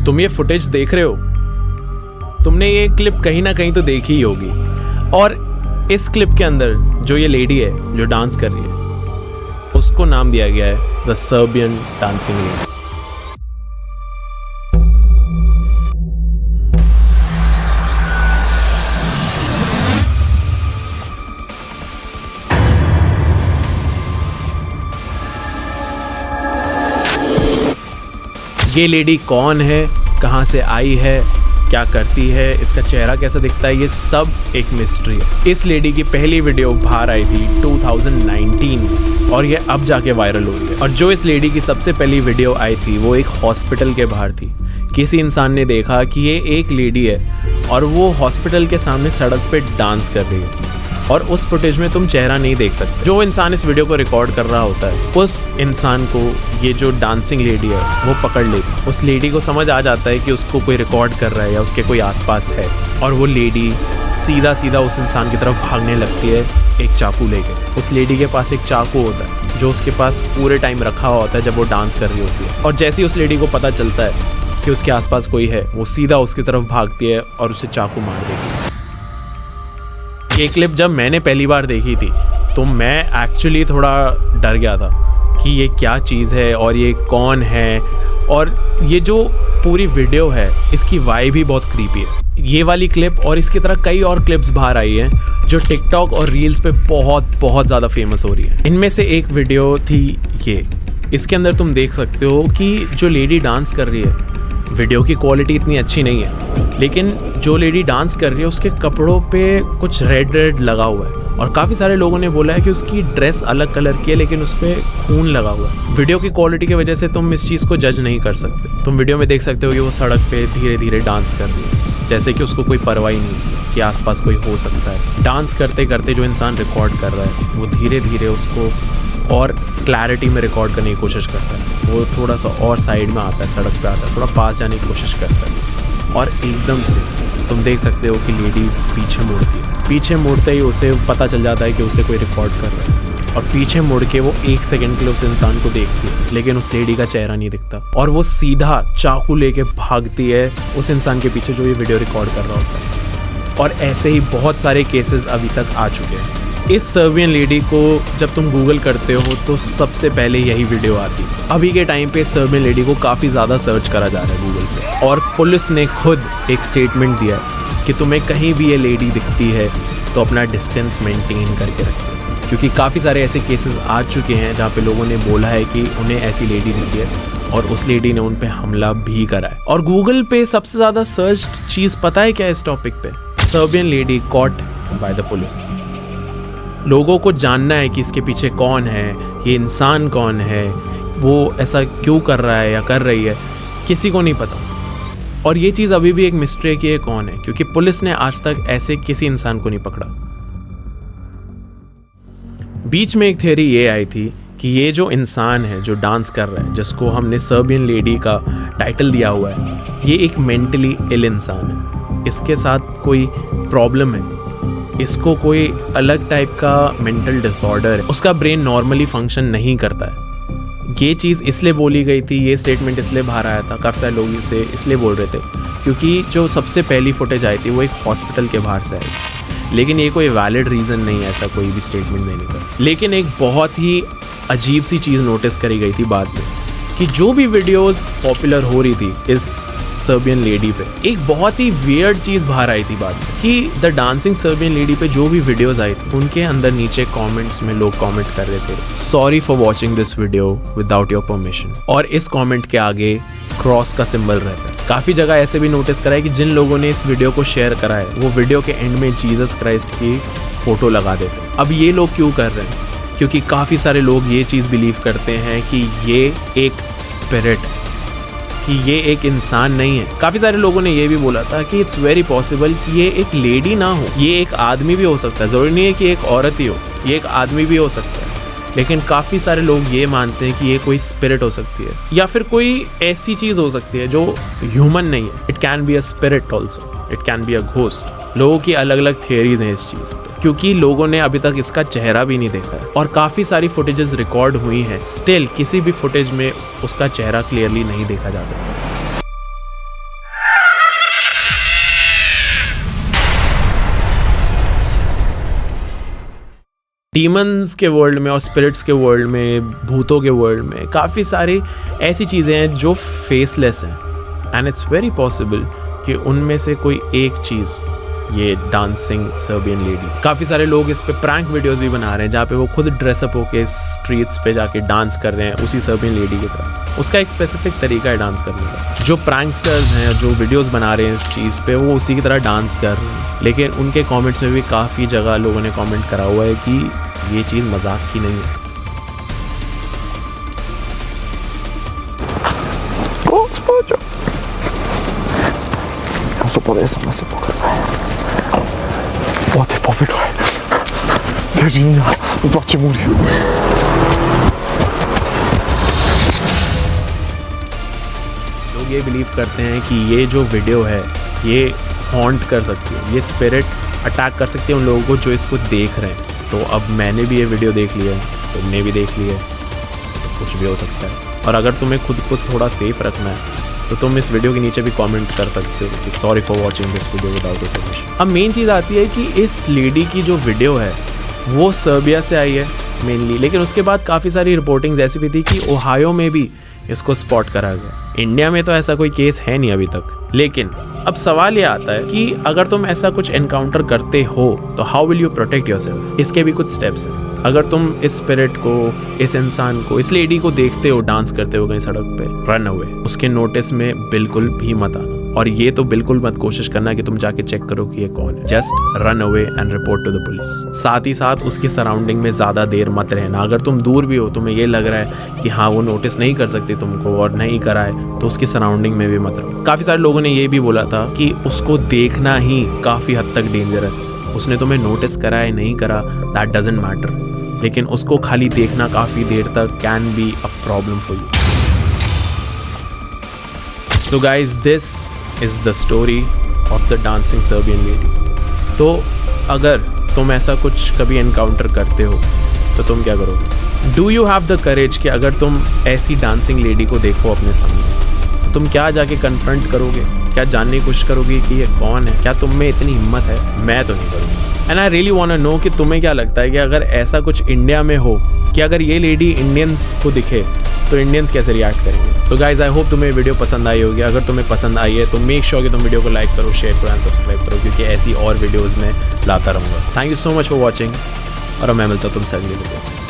तुम ये फुटेज देख रहे हो, तुमने ये क्लिप कहीं ना कहीं तो देखी ही होगी। और इस क्लिप के अंदर जो ये लेडी है जो डांस कर रही है, उसको नाम दिया गया है द सर्बियन डांसिंग लेडी। ये लेडी कौन है, कहाँ से आई है, क्या करती है, इसका चेहरा कैसा दिखता है, ये सब एक मिस्ट्री है। इस लेडी की पहली वीडियो बाहर आई थी 2019 और ये अब जाके वायरल हो रही है। और जो इस लेडी की सबसे पहली वीडियो आई थी वो एक हॉस्पिटल के बाहर थी। किसी इंसान ने देखा कि ये एक लेडी है और वो हॉस्पिटल के सामने सड़क पे डांस कर रही है और उस फुटेज में तुम चेहरा नहीं देख सकते। जो इंसान इस वीडियो को रिकॉर्ड कर रहा होता है, उस इंसान को ये जो डांसिंग लेडी है वो पकड़ लेती। उस लेडी को समझ आ जाता है कि उसको कोई रिकॉर्ड कर रहा है या उसके कोई आसपास है, और वो लेडी सीधा सीधा उस इंसान की तरफ भागने लगती है एक चाकू लेके। उस लेडी के पास एक चाकू होता है जो उसके पास पूरे टाइम रखा हुआ होता है जब वो डांस कर रही होती है। और जैसे ही उस लेडी को पता चलता है कि उसके आसपास कोई है, वो सीधा उसकी तरफ भागती है और उसे चाकू मार देती है। ये क्लिप जब मैंने पहली बार देखी थी तो मैं एक्चुअली थोड़ा डर गया था कि ये क्या चीज़ है और ये कौन है। और ये जो पूरी वीडियो है इसकी वाइब भी बहुत क्रीपी है। ये वाली क्लिप और इसकी तरह कई और क्लिप्स बाहर आई हैं जो टिकटॉक और रील्स पे बहुत ज़्यादा फेमस हो रही है। इनमें से एक वीडियो थी ये। इसके अंदर तुम देख सकते हो कि जो लेडी डांस कर रही है, वीडियो की क्वालिटी इतनी अच्छी नहीं है, लेकिन जो लेडी डांस कर रही है उसके कपड़ों पे कुछ रेड लगा हुआ है। और काफ़ी सारे लोगों ने बोला है कि उसकी ड्रेस अलग कलर की है लेकिन उस पर खून लगा हुआ है। वीडियो की क्वालिटी की वजह से तुम इस चीज़ को जज नहीं कर सकते। तुम वीडियो में देख सकते हो कि वो सड़क पे धीरे धीरे डांस कर रही है, जैसे कि उसको कोई परवाह ही नहीं कि आसपास कोई हो सकता है। डांस करते करते जो इंसान रिकॉर्ड कर रहा है वो धीरे धीरे उसको और क्लैरिटी में रिकॉर्ड करने की कोशिश करता है। वो थोड़ा सा और साइड में आता है, सड़क पे आता है, थोड़ा पास जाने की कोशिश करता है और एकदम से तुम देख सकते हो कि लेडी पीछे मुड़ती है। पीछे मुड़ते ही उसे पता चल जाता है कि उसे कोई रिकॉर्ड कर रहा है और पीछे मुड़ के वो 1 सेकंड के लिए उस इंसान को देखती है, लेकिन उस लेडी का चेहरा नहीं दिखता और वो सीधा चाकू लेके भागती है उस इंसान के पीछे जो ये वीडियो रिकॉर्ड कर रहा होता है। और ऐसे ही बहुत सारे केसेस अभी तक आ चुके हैं। इस सर्बियन लेडी को जब तुम गूगल करते हो तो सबसे पहले यही वीडियो आती है। अभी के टाइम पे सर्बियन लेडी को काफ़ी ज़्यादा सर्च करा जा रहा है गूगल पे, और पुलिस ने खुद एक स्टेटमेंट दिया है कि तुम्हें कहीं भी ये लेडी दिखती है तो अपना डिस्टेंस मेंटेन करके रखें, क्योंकि काफ़ी सारे ऐसे केसेस आ चुके हैं जहाँ पे लोगों ने बोला है कि उन्हें ऐसी लेडी दिखी है और उस लेडी ने उन पे हमला भी करा है। और गूगल पे सबसे ज़्यादा सर्च चीज़ पता है क्या है इस टॉपिक पे? Serbian lady caught by the police. लोगों को जानना है कि इसके पीछे कौन है, ये इंसान कौन है, वो ऐसा क्यों कर रहा है या कर रही है, किसी को नहीं पता। और ये चीज़ अभी भी एक मिस्ट्री है कि ये कौन है, क्योंकि पुलिस ने आज तक ऐसे किसी इंसान को नहीं पकड़ा। बीच में एक थ्योरी ये आई थी कि ये जो इंसान है जो डांस कर रहा है, जिसको हमने सर्बियन लेडी का टाइटल दिया हुआ है, ये एक मेंटली इल इंसान है। इसके साथ कोई प्रॉब्लम है, इसको कोई अलग टाइप का मेंटल डिसऑर्डर है, उसका ब्रेन नॉर्मली फंक्शन नहीं करता है। ये चीज़ इसलिए बोली गई थी, ये स्टेटमेंट इसलिए बाहर आया था, काफ़ी सारे लोग इसे इसलिए बोल रहे थे क्योंकि जो सबसे पहली फुटेज आई थी वो एक हॉस्पिटल के बाहर से आई। लेकिन ये कोई वैलिड रीज़न नहीं है ऐसा कोई भी स्टेटमेंट देने का। लेकिन एक बहुत ही अजीब सी चीज़ नोटिस करी गई थी बाद में कि जो भी वीडियोस पॉपुलर हो रही थी इस सर्बियन लेडी पे, एक बहुत ही वियर्ड चीज़ बाहर आई थी बाद में कि द डांसिंग सर्बियन लेडी पे जो भी वीडियोस आई थी उनके अंदर नीचे कमेंट्स में लोग कमेंट कर रहे थे, sorry for watching this video without your permission. और इस कमेंट के आगे क्रॉस का सिंबल रहता है। काफ़ी जगह ऐसे भी नोटिस करा है कि जिन लोगों ने इस वीडियो को शेयर करा है वो वीडियो के एंड में जीसस क्राइस्ट की फ़ोटो लगा देते हैं। अब ये लोग क्यों कर रहे हैं? क्योंकि काफ़ी सारे लोग ये चीज़ बिलीव करते हैं कि ये एक स्पिरिट है, कि ये एक इंसान नहीं है। काफ़ी सारे लोगों ने ये भी बोला था कि इट्स वेरी पॉसिबल कि ये एक लेडी ना हो, ये एक आदमी भी हो सकता है, ज़रूरी नहीं है कि एक औरत ही हो, ये एक आदमी भी हो सकता है। लेकिन काफ़ी सारे लोग ये मानते हैं कि ये कोई स्पिरिट हो सकती है या फिर कोई ऐसी चीज़ हो सकती है जो ह्यूमन नहीं है। It can be a spirit also, it can be a ghost. लोगों की अलग अलग थियरीज हैं इस चीज़ पे, क्योंकि लोगों ने अभी तक इसका चेहरा भी नहीं देखा है और काफ़ी सारी फुटेजेस रिकॉर्ड हुई हैं, स्टिल किसी भी फुटेज में उसका चेहरा क्लियरली नहीं देखा जा सकता। डीमंस के वर्ल्ड में और स्पिरिट्स के वर्ल्ड में, भूतों के वर्ल्ड में काफ़ी सारी ऐसी चीज़ें हैं जो फेसलेस हैं, एंड इट्स वेरी पॉसिबल कि उनमें से कोई एक चीज़ ये डांसिंग सर्बियन लेडी। काफ़ी सारे लोग इस पे प्रैंक वीडियोस भी बना रहे हैं जहाँ पे वो खुद ड्रेसअप होके स्ट्रीट्स पे जाके डांस कर रहे हैं उसी सर्बियन लेडी की तरह। उसका एक स्पेसिफिक तरीका है डांस करने का। जो प्रैंकस्टर्स हैं, जो वीडियोस बना रहे हैं इस चीज़ पे, वो उसी की तरह डांस कर रहे हैं, लेकिन उनके कमेंट्स में भी काफ़ी जगह लोगों ने कमेंट करा हुआ है कि ये चीज़ मजाक की नहीं है। O, ty popykaj. Virginia, zobaczcie mury. लोग ये बिलीव करते हैं कि ये जो वीडियो है ये हॉन्ट कर सकती है, ये स्पिरिट अटैक कर सकती है उन लोगों को जो इसको देख रहे हैं। तो अब मैंने भी ये वीडियो देख लिया है, तुमने भी देख लिया है, तो कुछ भी हो सकता है। और अगर तुम्हें खुद को थोड़ा सेफ रखना है तो तुम इस वीडियो के नीचे भी कमेंट कर सकते हो कि sorry for watching this video without your permission. अब मेन चीज़ आती है कि इस लेडी की जो वीडियो है वो सर्बिया से आई है मेनली, लेकिन उसके बाद काफ़ी सारी रिपोर्टिंग्स ऐसी भी थी कि ओहायो में भी इसको स्पॉट करा गया। इंडिया में तो ऐसा कोई केस है नहीं अभी तक, लेकिन अब सवाल ये आता है कि अगर तुम ऐसा कुछ एनकाउंटर करते हो तो how will you protect yourself. इसके भी कुछ स्टेप्स हैं। अगर तुम इस स्पिरिट को, इस इंसान को, इस लेडी को देखते हो डांस करते हो कहीं सड़क पे, रन अवे, उसके नोटिस में बिल्कुल भी मत आना। और ये तो बिल्कुल मत कोशिश करना कि तुम जाके चेक करो कि ये कौन है। Just run away and report to the police. साथ ही साथ उसकी सराउंडिंग में ज़्यादा देर मत रहना। अगर तुम दूर भी हो, तुम्हें ये लग रहा है कि हाँ वो नोटिस नहीं कर सकती तुमको और नहीं करा है, तो उसकी सराउंडिंग में भी मत रहो। काफ़ी सारे लोगों ने ये भी बोला था कि उसको देखना ही काफ़ी हद तक डेंजरस है। उसने तुम्हें नोटिस करा है नहीं करा, दैट डजंट मैटर, लेकिन उसको खाली देखना काफ़ी देर तक can be a problem for you. So guys, this is the story of the dancing Serbian lady. तो अगर तुम ऐसा कुछ कभी एनकाउंटर करते हो तो तुम क्या करोगे? Do you have the courage कि अगर तुम ऐसी डांसिंग लेडी को देखो अपने सामने तो तुम क्या जाके कन्फ्रंट करोगे? क्या जानने की कोशिश करोगे कि ये कौन है? क्या तुम में इतनी हिम्मत है? मैं तो नहीं करूँगा। And I really want to know कि तुम्हें क्या लगता है कि अगर ऐसा कुछ इंडिया में हो, कि अगर ये लेडी इंडियंस को दिखे तो इंडियंस कैसे रिएक्ट करेंगे? सो गाइज, आई होप तुम्हें वीडियो पसंद आई होगी। अगर तुम्हें पसंद आई है तो मेक श्योर कि तुम वीडियो को लाइक करो, शेयर करो एंड सब्सक्राइब करो, क्योंकि ऐसी और वीडियोज़ में लाता रहूँगा। Thank you so much for watching, और मैं मिलता हूँ तुमसे अगली वीडियो।